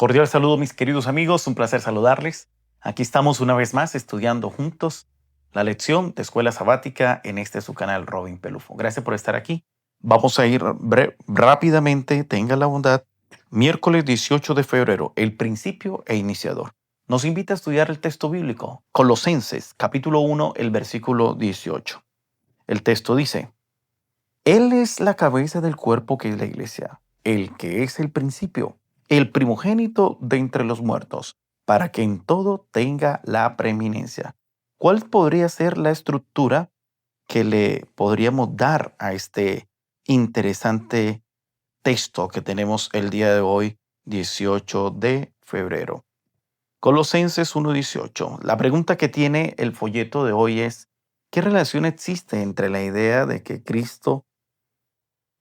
Cordial saludo, mis queridos amigos, un placer saludarles. Aquí estamos una vez más estudiando juntos la lección de Escuela Sabática en este su canal Robin Pelufo. Gracias por estar aquí. Vamos a ir rápidamente, tenga la bondad. Miércoles 18 de febrero, el principio e iniciador. Nos invita a estudiar el texto bíblico, Colosenses, capítulo 1, el versículo 18. El texto dice: Él es la cabeza del cuerpo que es la iglesia, el que es el principio, el primogénito de entre los muertos, para que en todo tenga la preeminencia. ¿Cuál podría ser la estructura que le podríamos dar a este interesante texto que tenemos el día de hoy, 18 de febrero? Colosenses 1:18. La pregunta que tiene el folleto de hoy es: ¿qué relación existe entre la idea de que Cristo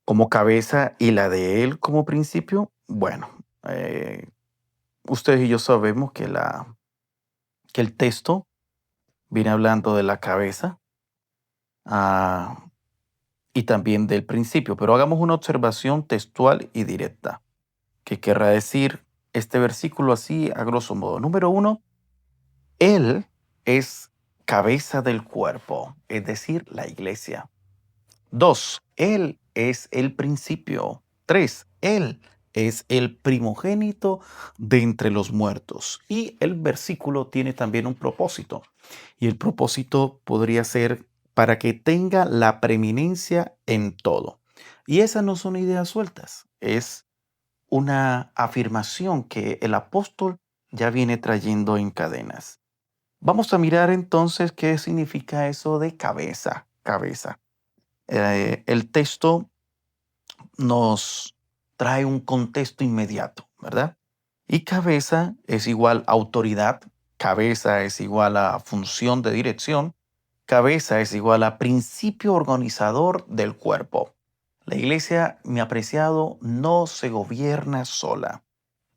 como cabeza y la de él como principio? Bueno, ustedes y yo sabemos que el texto viene hablando de la cabeza, ah, y también del principio, pero hagamos una observación textual y directa. ¿Qué querrá decir este versículo así a grosso modo? Número uno, él es cabeza del cuerpo, es decir, la iglesia. Dos, Él es el principio. Tres, Él es el primogénito de entre los muertos. Y el versículo tiene también un propósito. Y el propósito podría ser para que tenga la preeminencia en todo. Y esas no son ideas sueltas, es una afirmación que el apóstol ya viene trayendo en cadenas. Vamos a mirar entonces qué significa eso de cabeza, cabeza. El texto nos trae un contexto inmediato, ¿verdad? Y cabeza es igual a autoridad, cabeza es igual a función de dirección, cabeza es igual a principio organizador del cuerpo. La iglesia, mi apreciado, no se gobierna sola.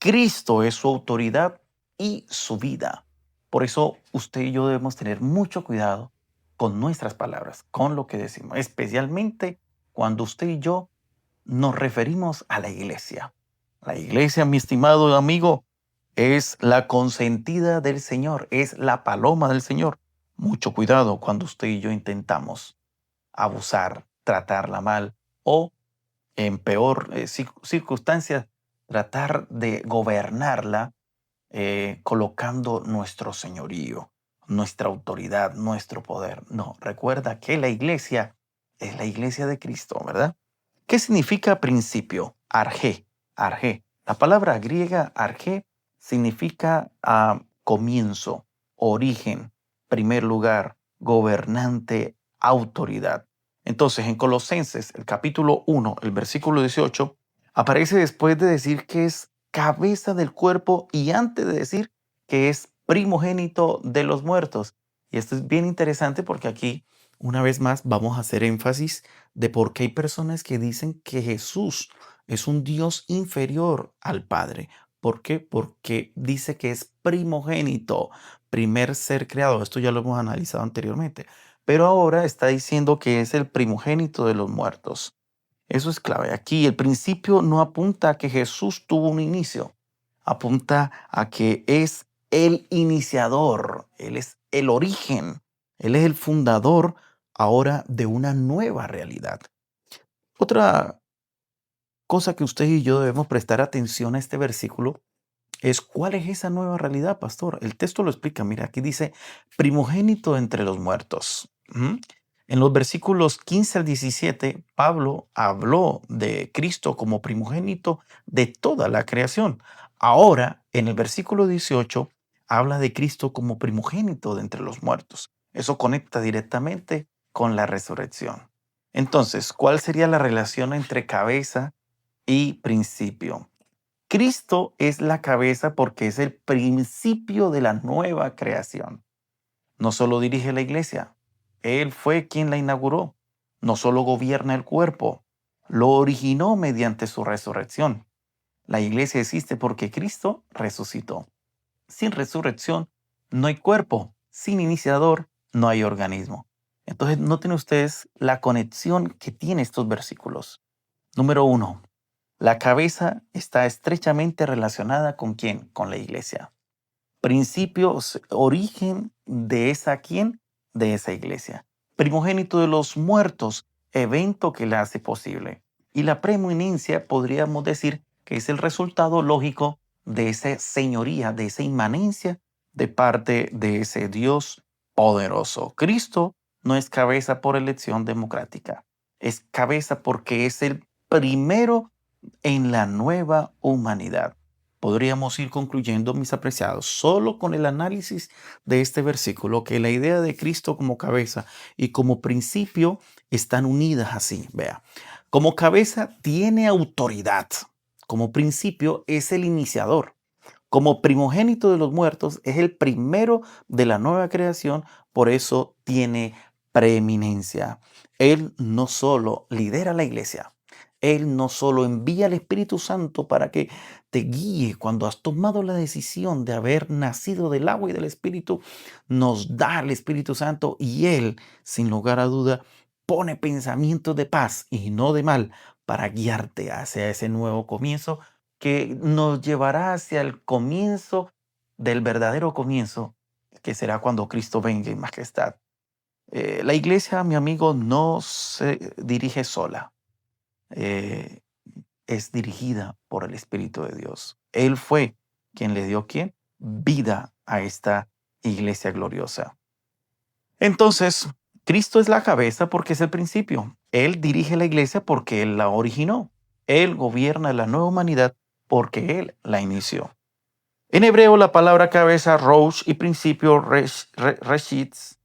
Cristo es su autoridad y su vida. Por eso usted y yo debemos tener mucho cuidado con nuestras palabras, con lo que decimos, especialmente cuando usted y yo nos referimos a la iglesia. La iglesia, mi estimado amigo, es la consentida del Señor, es la paloma del Señor. Mucho cuidado cuando usted y yo intentamos abusar, tratarla mal o, en peor circunstancias, tratar de gobernarla, colocando nuestro señorío, nuestra autoridad, nuestro poder. No, recuerda que la iglesia es la iglesia de Cristo, ¿verdad? ¿Qué significa principio? Arge, arge. La palabra griega arge significa comienzo, origen, primer lugar, gobernante, autoridad. Entonces, en Colosenses, el capítulo 1, el versículo 18, aparece después de decir que es cabeza del cuerpo y antes de decir que es primogénito de los muertos. Y esto es bien interesante porque aquí, una vez más, vamos a hacer énfasis de por qué hay personas que dicen que Jesús es un Dios inferior al Padre. ¿Por qué? Porque dice que es primogénito, primer ser creado. Esto ya lo hemos analizado anteriormente. Pero ahora está diciendo que es el primogénito de los muertos. Eso es clave. Aquí el principio no apunta a que Jesús tuvo un inicio. Apunta a que es el iniciador. Él es el origen. Él es el fundador ahora de una nueva realidad. Otra cosa que usted y yo debemos prestar atención a este versículo es cuál es esa nueva realidad, pastor. El texto lo explica. Mira, aquí dice primogénito entre los muertos. ¿Mm? En los versículos 15 al 17, Pablo habló de Cristo como primogénito de toda la creación. Ahora, en el versículo 18, habla de Cristo como primogénito de entre los muertos. Eso conecta directamente con la resurrección. Entonces, ¿cuál sería la relación entre cabeza y principio? Cristo es la cabeza porque es el principio de la nueva creación. No solo dirige la iglesia, Él fue quien la inauguró. No solo gobierna el cuerpo, lo originó mediante su resurrección. La iglesia existe porque Cristo resucitó. Sin resurrección no hay cuerpo, sin iniciador no hay organismo. Entonces, noten ustedes la conexión que tiene estos versículos. Número uno, La cabeza está estrechamente relacionada ¿con quién? Con la iglesia. Principios, origen de esa quién, de esa iglesia. Primogénito de los muertos, evento que la hace posible. Y la preeminencia podríamos decir que es el resultado lógico de esa señoría, de esa inmanencia de parte de ese Dios poderoso. Cristo no es cabeza por elección democrática, es cabeza porque es el primero en la nueva humanidad. Podríamos ir concluyendo, mis apreciados, solo con el análisis de este versículo, que la idea de Cristo como cabeza y como principio están unidas así. Vea, como cabeza tiene autoridad, como principio es el iniciador, como primogénito de los muertos es el primero de la nueva creación, por eso tiene preeminencia. Él no solo lidera la iglesia, él no solo envía al Espíritu Santo para que te guíe cuando has tomado la decisión de haber nacido del agua y del Espíritu, nos da el Espíritu Santo y Él, sin lugar a duda, pone pensamientos de paz y no de mal para guiarte hacia ese nuevo comienzo que nos llevará hacia el comienzo del verdadero comienzo, que será cuando Cristo venga en majestad. La iglesia, mi amigo, no se dirige sola. Eh, es dirigida por el Espíritu de Dios. Él fue quien le dio ¿quién? Vida a esta iglesia gloriosa. Entonces, Cristo es la cabeza porque es el principio. Él dirige la iglesia porque Él la originó. Él gobierna la nueva humanidad porque Él la inició. En hebreo, la palabra cabeza, rosh, y principio, reshitz,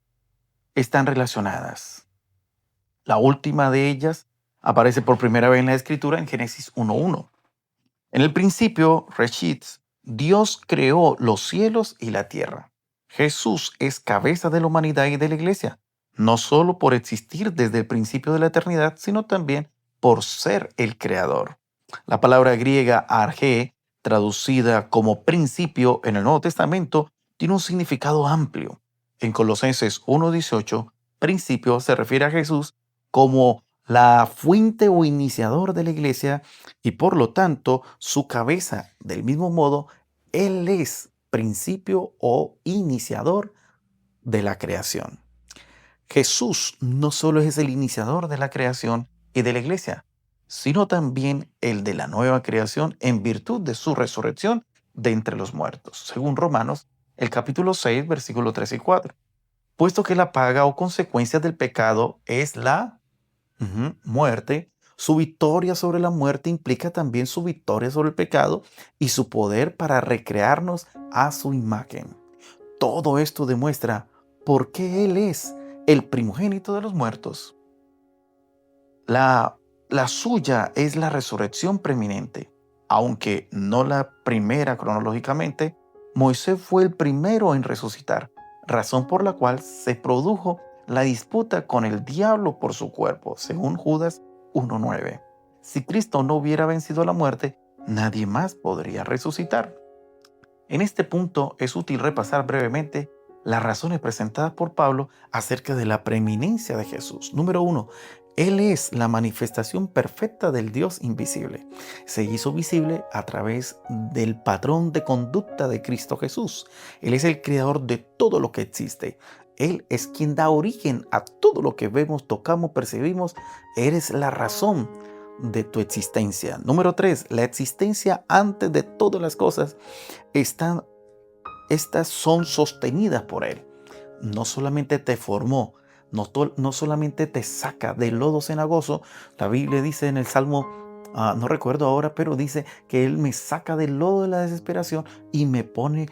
están relacionadas. La última de ellas aparece por primera vez en la Escritura en Génesis 1:1. En el principio, reshitz, Dios creó los cielos y la tierra. Jesús es cabeza de la humanidad y de la iglesia, no solo por existir desde el principio de la eternidad, sino también por ser el creador. La palabra griega arge, traducida como principio en el Nuevo Testamento, tiene un significado amplio. En Colosenses 1:18, principio se refiere a Jesús como la fuente o iniciador de la iglesia y por lo tanto su cabeza. Del mismo modo, Él es principio o iniciador de la creación. Jesús no solo es el iniciador de la creación y de la iglesia, sino también el de la nueva creación en virtud de su resurrección de entre los muertos, según Romanos, el capítulo 6, versículos 3 y 4. Puesto que la paga o consecuencia del pecado es la muerte, su victoria sobre la muerte implica también su victoria sobre el pecado y su poder para recrearnos a su imagen. Todo esto demuestra por qué Él es el primogénito de los muertos. La suya es la resurrección preeminente. Aunque no la primera cronológicamente, Moisés fue el primero en resucitar, razón por la cual se produjo la disputa con el diablo por su cuerpo, según Judas 1:9. Si Cristo no hubiera vencido la muerte, nadie más podría resucitar. En este punto es útil repasar brevemente las razones presentadas por Pablo acerca de la preeminencia de Jesús. Número 1. Él es la manifestación perfecta del Dios invisible. Se hizo visible a través del patrón de conducta de Cristo Jesús. Él es el creador de todo lo que existe. Él es quien da origen a todo lo que vemos, tocamos, percibimos. Eres la razón de tu existencia. Número 3. La existencia antes de todas las cosas. Estas son sostenidas por Él. No solamente te formó, no solamente te saca del lodo cenagoso. La Biblia dice en el Salmo, no recuerdo ahora, pero dice que Él me saca del lodo de la desesperación y me pone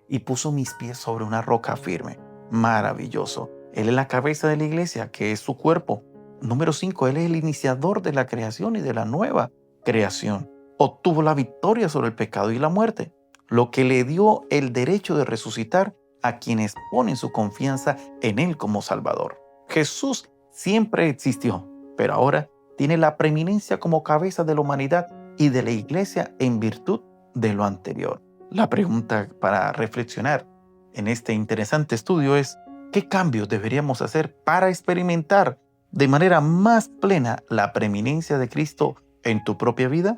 y puso mis pies sobre una roca firme. Maravilloso. Él es la cabeza de la iglesia, que es su cuerpo. Número 5, Él es el iniciador de la creación y de la nueva creación. Obtuvo la victoria sobre el pecado y la muerte, lo que le dio el derecho de resucitar a quienes ponen su confianza en Él como Salvador. Jesús siempre existió, pero ahora tiene la preeminencia como cabeza de la humanidad y de la iglesia en virtud de lo anterior. La pregunta para reflexionar en este interesante estudio es: ¿qué cambios deberíamos hacer para experimentar de manera más plena la preeminencia de Cristo en tu propia vida?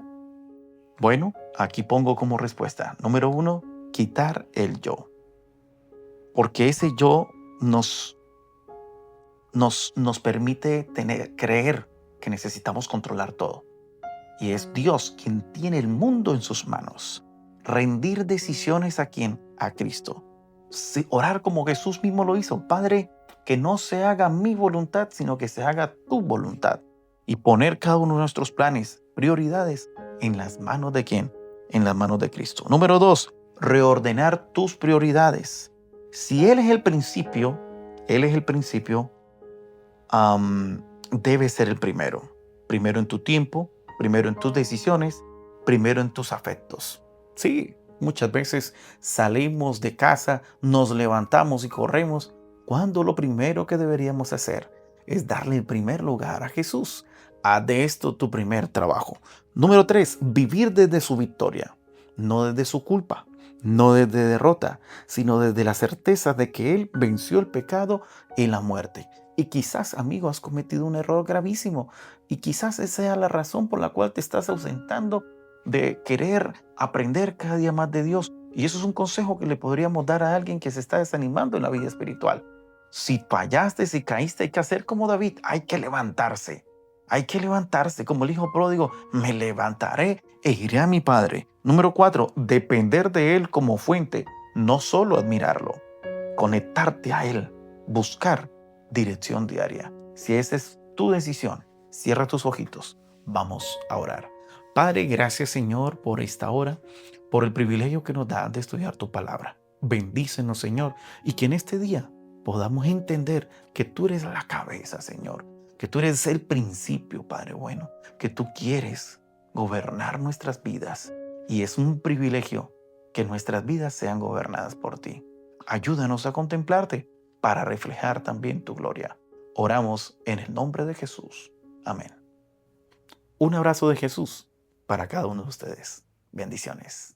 Bueno, aquí pongo como respuesta. Número 1, quitar el yo. Porque ese yo nos permite creer que necesitamos controlar todo. Y es Dios quien tiene el mundo en sus manos. Rendir decisiones ¿a quién? A Cristo. Sí, orar como Jesús mismo lo hizo. Padre, que no se haga mi voluntad, sino que se haga tu voluntad. Y poner cada uno de nuestros planes, prioridades, en las manos ¿de quién? En las manos de Cristo. Número 2, reordenar tus prioridades. Si Él es el principio, debe ser el primero. Primero en tu tiempo, primero en tus decisiones, primero en tus afectos. Sí, muchas veces salimos de casa, nos levantamos y corremos, cuando lo primero que deberíamos hacer es darle el primer lugar a Jesús. Haz de esto tu primer trabajo. Número 3, vivir desde su victoria, no desde su culpa, no desde derrota, sino desde la certeza de que Él venció el pecado y la muerte. Y quizás, amigo, has cometido un error gravísimo. Y quizás esa sea la razón por la cual te estás ausentando de querer aprender cada día más de Dios. Y eso es un consejo que le podríamos dar a alguien que se está desanimando en la vida espiritual. Si fallaste, si caíste, hay que hacer como David. Hay que levantarse. Hay que levantarse. Como el hijo pródigo, me levantaré e iré a mi padre. Número 4, depender de Él como fuente. No solo admirarlo. Conectarte a Él. Buscar dirección diaria. Si esa es tu decisión, cierra tus ojitos. Vamos a orar. Padre, gracias Señor por esta hora, por el privilegio que nos da de estudiar tu palabra. Bendícenos Señor y que en este día podamos entender que tú eres la cabeza, Señor, que tú eres el principio, Padre bueno, que tú quieres gobernar nuestras vidas y es un privilegio que nuestras vidas sean gobernadas por ti. Ayúdanos a contemplarte para reflejar también tu gloria. Oramos en el nombre de Jesús. Amén. Un abrazo de Jesús para cada uno de ustedes. Bendiciones.